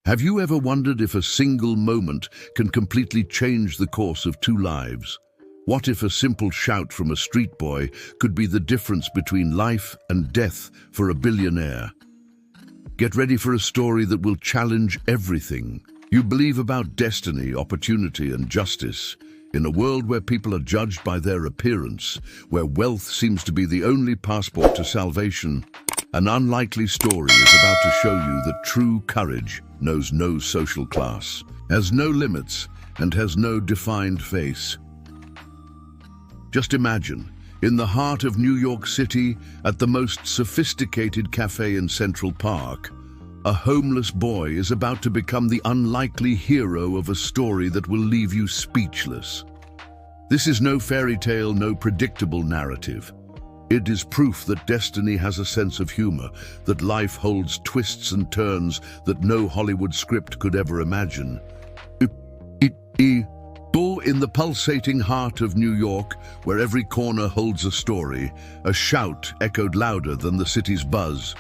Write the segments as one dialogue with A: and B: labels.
A: Have you ever wondered if a single moment can completely change the course of two lives? What if a simple shout from a street boy could be the difference between life and death for a billionaire? Get ready for a story that will challenge everything you believe about destiny, opportunity, and justice. In a world where people are judged by their appearance, where wealth seems to be the only passport to salvation, an unlikely story is about to show you that true courage knows no social class, has no limits, and has no defined face. Just imagine, in the heart of New York City, at the most sophisticated cafe in Central Park, a homeless boy is about to become the unlikely hero of a story that will leave you speechless. This is no fairy tale, no predictable narrative. It is proof that destiny has a sense of humor, that life holds twists and turns that no Hollywood script could ever imagine. In the pulsating heart of New York, where every corner holds a story, a shout echoed louder than the city's buzz.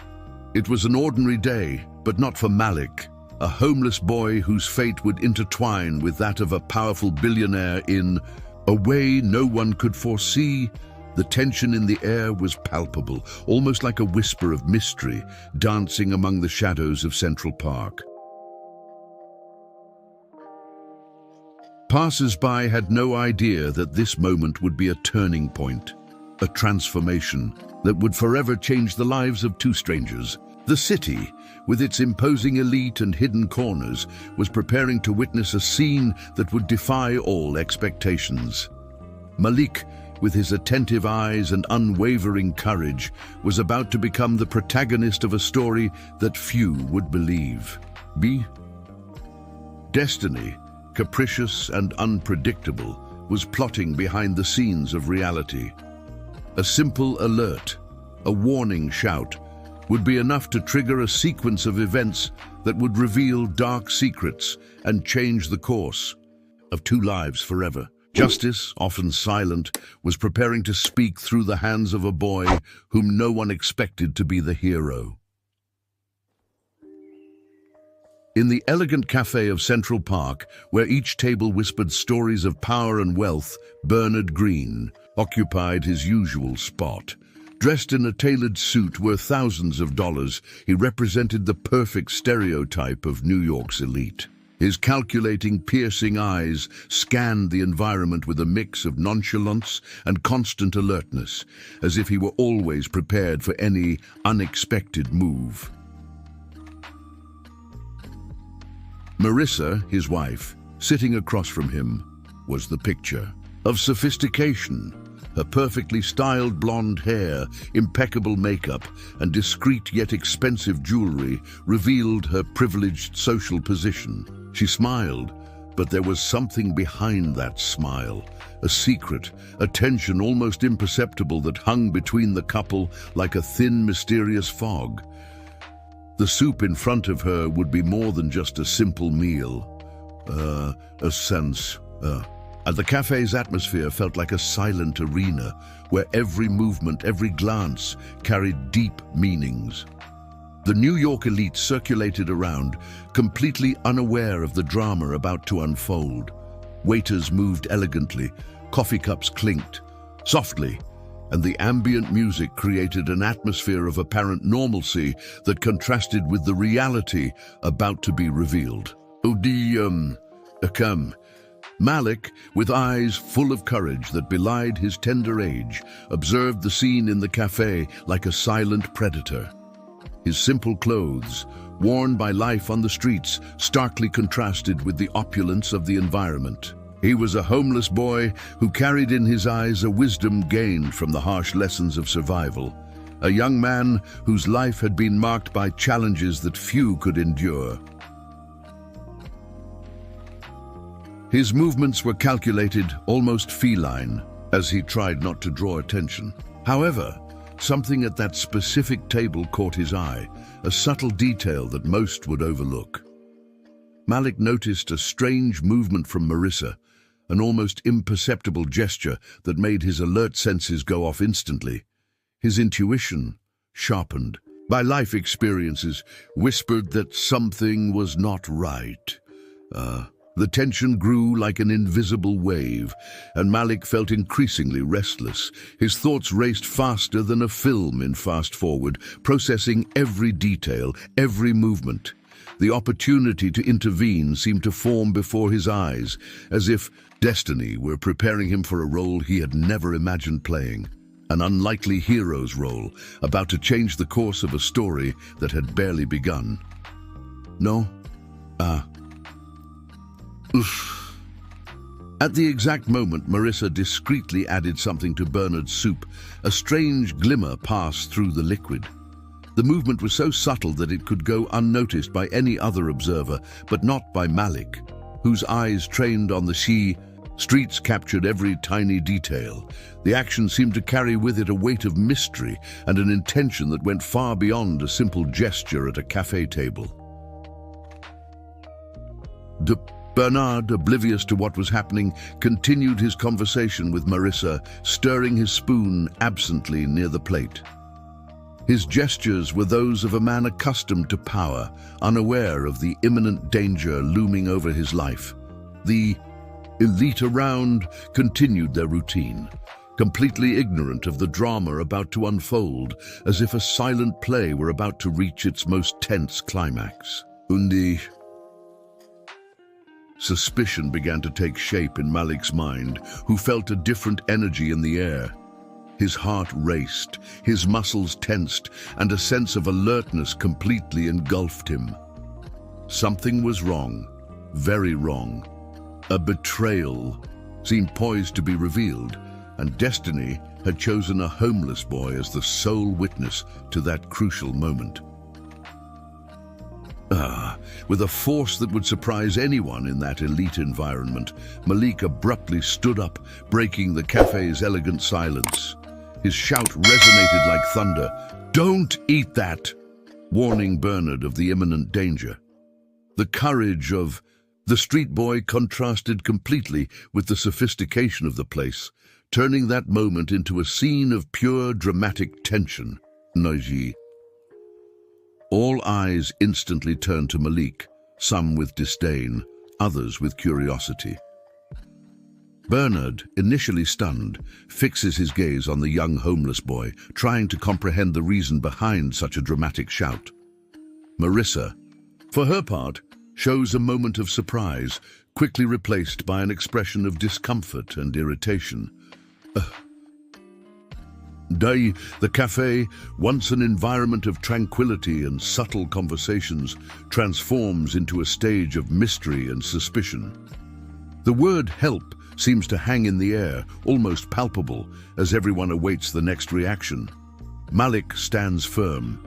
A: It was an ordinary day, but not for Malik, a homeless boy whose fate would intertwine with that of a powerful billionaire in a way no one could foresee. The tension in the air was palpable, almost like a whisper of mystery dancing among the shadows of Central Park. Passers-by had no idea that this moment would be a turning point, a transformation that would forever change the lives of two strangers. The city, with its imposing elite and hidden corners, was preparing to witness a scene that would defy all expectations. Malik, with his attentive eyes and unwavering courage, was about to become the protagonist of a story that few would believe. Destiny, capricious and unpredictable, was plotting behind the scenes of reality. A simple alert, a warning shout, would be enough to trigger a sequence of events that would reveal dark secrets and change the course of two lives forever. Justice, often silent, was preparing to speak through the hands of a boy whom no one expected to be the hero. In the elegant cafe of Central Park, where each table whispered stories of power and wealth, Bernard Green occupied his usual spot. Dressed in a tailored suit worth thousands of dollars, he represented the perfect stereotype of New York's elite. His calculating, piercing eyes scanned the environment with a mix of nonchalance and constant alertness, as if he were always prepared for any unexpected move. Marissa, his wife, sitting across from him, was the picture of sophistication. Her perfectly styled blonde hair, impeccable makeup, and discreet yet expensive jewelry revealed her privileged social position. She smiled, but there was something behind that smile, a secret, a tension almost imperceptible that hung between the couple like a thin, mysterious fog. The soup in front of her would be more than just a simple meal. The cafe's atmosphere felt like a silent arena where every movement, every glance carried deep meanings. The New York elite circulated around, completely unaware of the drama about to unfold. Waiters moved elegantly, coffee cups clinked softly, and the ambient music created an atmosphere of apparent normalcy that contrasted with the reality about to be revealed. Malik, with eyes full of courage that belied his tender age, observed the scene in the cafe like a silent predator. His simple clothes, worn by life on the streets, starkly contrasted with the opulence of the environment. He was a homeless boy who carried in his eyes a wisdom gained from the harsh lessons of survival. A young man whose life had been marked by challenges that few could endure. His movements were calculated, almost feline, as he tried not to draw attention. However, something at that specific table caught his eye, a subtle detail that most would overlook. Malik noticed a strange movement from Marissa, an almost imperceptible gesture that made his alert senses go off instantly. His intuition sharpened. by life experiences, whispered that something was not right. The tension grew like an invisible wave, and Malik felt increasingly restless. His thoughts raced faster than a film in fast forward, processing every detail, every movement. The opportunity to intervene seemed to form before his eyes, as if destiny were preparing him for a role he had never imagined playing. An unlikely hero's role, about to change the course of a story that had barely begun. No? Oof. At the exact moment, Marissa discreetly added something to Bernard's soup. A strange glimmer passed through the liquid. The movement was so subtle that it could go unnoticed by any other observer, but not by Malik, whose eyes trained on the streets captured every tiny detail. The action seemed to carry with it a weight of mystery and an intention that went far beyond a simple gesture at a cafe table. Bernard, oblivious to what was happening, continued his conversation with Marissa, stirring his spoon absently near the plate. His gestures were those of a man accustomed to power, unaware of the imminent danger looming over his life. The elite around continued their routine, completely ignorant of the drama about to unfold, as if a silent play were about to reach its most tense climax. Suspicion began to take shape in Malik's mind, who felt a different energy in the air. His heart raced, his muscles tensed, and a sense of alertness completely engulfed him. Something was wrong, very wrong. A betrayal seemed poised to be revealed, and destiny had chosen a homeless boy as the sole witness to that crucial moment. With a force that would surprise anyone in that elite environment, Malik abruptly stood up, breaking the cafe's elegant silence. His shout resonated like thunder. "Don't eat that!" warning Bernard of the imminent danger. The courage of the street boy contrasted completely with the sophistication of the place, turning that moment into a scene of pure dramatic tension. Noisy. All eyes instantly turned to Malik, some with disdain, others with curiosity. Bernard, initially stunned, fixes his gaze on the young homeless boy, trying to comprehend the reason behind such a dramatic shout. Marissa, for her part, shows a moment of surprise, quickly replaced by an expression of discomfort and irritation. The cafe, once an environment of tranquility and subtle conversations, transforms into a stage of mystery and suspicion. The word help seems to hang in the air, almost palpable, as everyone awaits the next reaction. Malik stands firm,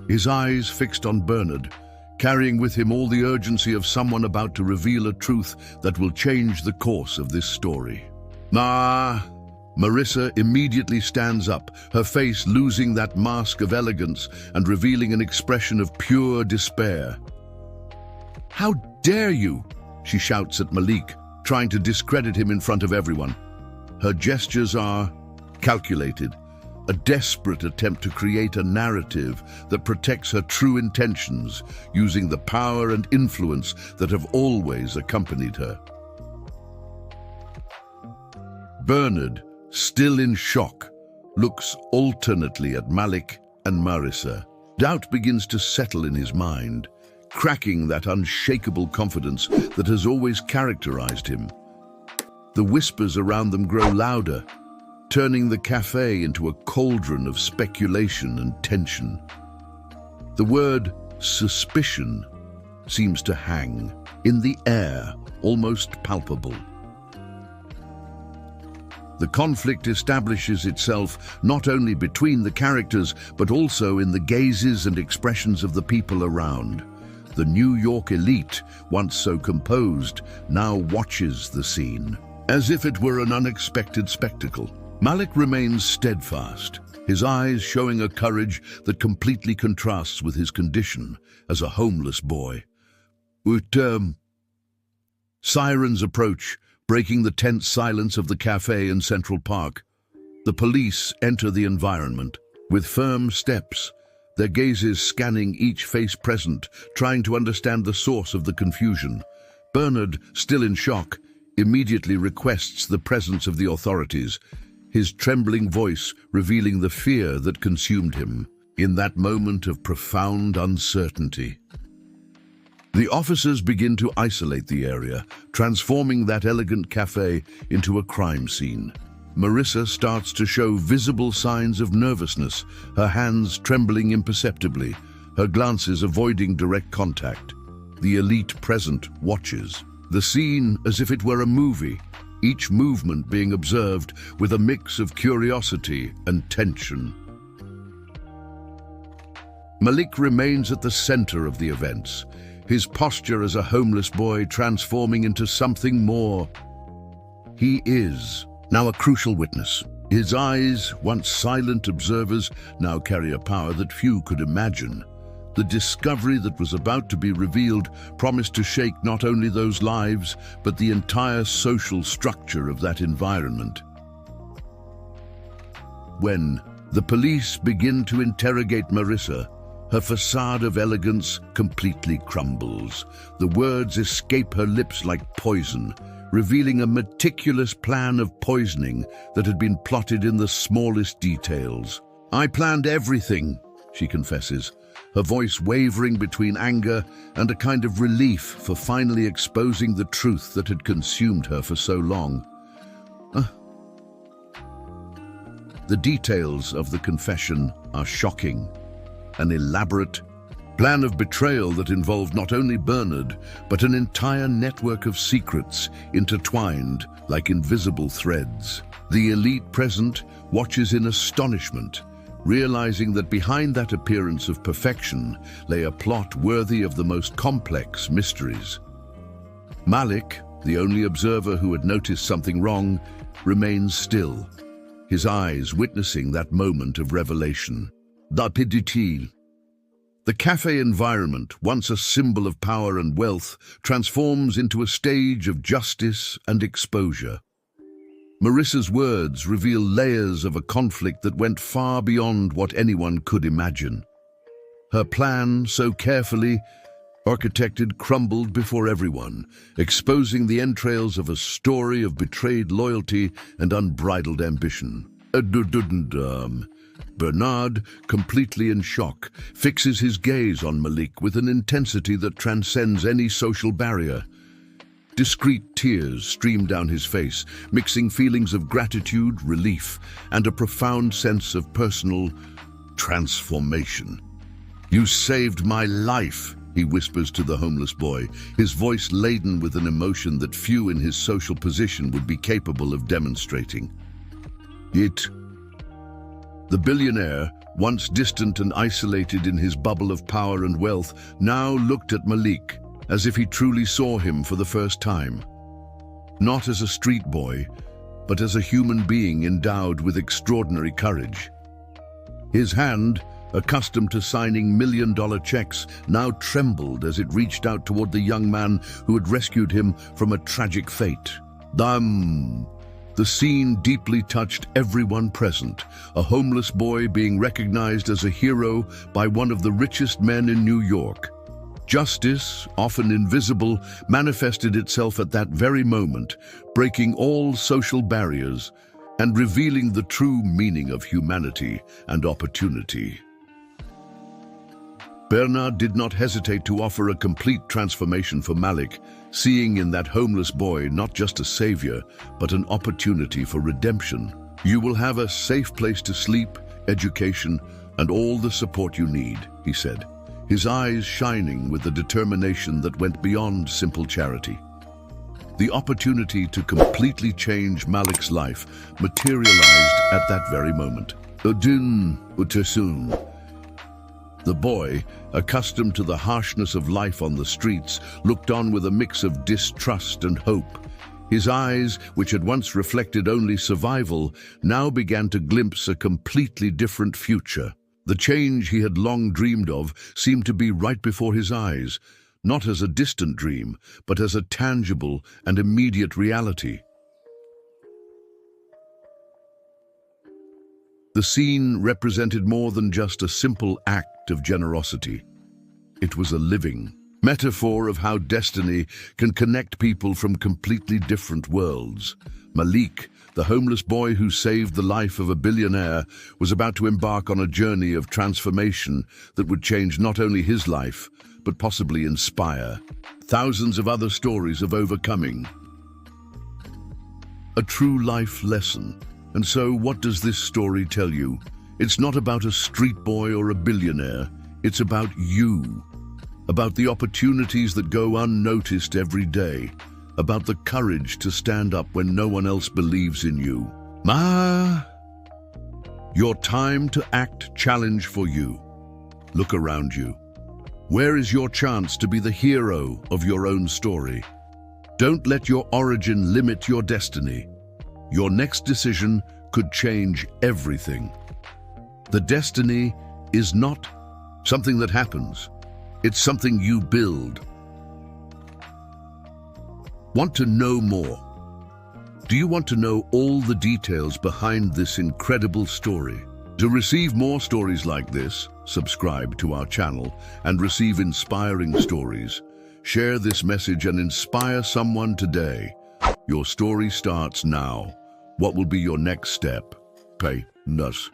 A: his eyes fixed on Bernard, carrying with him all the urgency of someone about to reveal a truth that will change the course of this story. Marissa immediately stands up, her face losing that mask of elegance and revealing an expression of pure despair. "How dare you?" she shouts at Malik, trying to discredit him in front of everyone. Her gestures are calculated, a desperate attempt to create a narrative that protects her true intentions, using the power and influence that have always accompanied her. Bernard, still in shock, looks alternately at Malik and Marissa. Doubt begins to settle in his mind, cracking that unshakable confidence that has always characterized him. The whispers around them grow louder, turning the cafe into a cauldron of speculation and tension. The word suspicion seems to hang in the air, almost palpable. The conflict establishes itself not only between the characters, but also in the gazes and expressions of the people around. The New York elite, once so composed, now watches the scene, as if it were an unexpected spectacle. Malik remains steadfast, his eyes showing a courage that completely contrasts with his condition as a homeless boy. Sirens approach, breaking the tense silence of the cafe in Central Park. The police enter the environment. With firm steps, their gazes scanning each face present, trying to understand the source of the confusion. Bernard, still in shock, immediately requests the presence of the authorities, his trembling voice revealing the fear that consumed him in that moment of profound uncertainty. The officers begin to isolate the area, transforming that elegant cafe into a crime scene. Marissa starts to show visible signs of nervousness, her hands trembling imperceptibly, her glances avoiding direct contact. The elite present watches, the scene as if it were a movie, each movement being observed with a mix of curiosity and tension. Malik remains at the center of the events, his posture as a homeless boy transforming into something more. He is now a crucial witness. His eyes, once silent observers, now carry a power that few could imagine. The discovery that was about to be revealed promised to shake not only those lives, but the entire social structure of that environment. When the police begin to interrogate Marissa, her facade of elegance completely crumbles. The words escape her lips like poison, revealing a meticulous plan of poisoning that had been plotted in the smallest details. "I planned everything," she confesses, her voice wavering between anger and a kind of relief for finally exposing the truth that had consumed her for so long. The details of the confession are shocking. An elaborate plan of betrayal that involved not only Bernard, but an entire network of secrets intertwined like invisible threads. The elite present watches in astonishment, realizing that behind that appearance of perfection lay a plot worthy of the most complex mysteries. Malik, the only observer who had noticed something wrong, remains still, his eyes witnessing that moment of revelation. The cafe environment, once a symbol of power and wealth, transforms into a stage of justice and exposure. Marissa's words reveal layers of a conflict that went far beyond what anyone could imagine. Her plan, so carefully architected, crumbled before everyone, exposing the entrails of a story of betrayed loyalty and unbridled ambition. Bernard, completely in shock, fixes his gaze on Malik with an intensity that transcends any social barrier. Discreet tears stream down his face, mixing feelings of gratitude, relief, and a profound sense of personal transformation. "You saved my life," he whispers to the homeless boy, his voice laden with an emotion that few in his social position would be capable of demonstrating. The billionaire, once distant and isolated in his bubble of power and wealth, now looked at Malik as if he truly saw him for the first time. Not as a street boy, but as a human being endowed with extraordinary courage. His hand, accustomed to signing million-dollar checks, now trembled as it reached out toward the young man who had rescued him from a tragic fate. The scene deeply touched everyone present, a homeless boy being recognized as a hero by one of the richest men in New York. Justice, often invisible, manifested itself at that very moment, breaking all social barriers and revealing the true meaning of humanity and opportunity. Bernard did not hesitate to offer a complete transformation for Malik, seeing in that homeless boy not just a savior, but an opportunity for redemption. "You will have a safe place to sleep, education, and all the support you need," he said, his eyes shining with a determination that went beyond simple charity. The opportunity to completely change Malik's life materialized at that very moment. The boy, accustomed to the harshness of life on the streets, looked on with a mix of distrust and hope. His eyes, which had once reflected only survival, now began to glimpse a completely different future. The change he had long dreamed of seemed to be right before his eyes, not as a distant dream, but as a tangible and immediate reality. The scene represented more than just a simple act act of generosity. It was a living metaphor of how destiny can connect people from completely different worlds. Malik, the homeless boy who saved the life of a billionaire, was about to embark on a journey of transformation that would change not only his life, but possibly inspire thousands of other stories of overcoming. A true life lesson. And so, what does this story tell you? It's not about a street boy or a billionaire. It's about you. About the opportunities that go unnoticed every day. About the courage to stand up when no one else believes in you. Your time to act challenge for you. Look around you. Where is your chance to be the hero of your own story? Don't let your origin limit your destiny. Your next decision could change everything. The destiny is not something that happens. It's something you build. Want to know more? Do you want to know all the details behind this incredible story? To receive more stories like this, subscribe to our channel and receive inspiring stories. Share this message and inspire someone today. Your story starts now. What will be your next step? Pay us.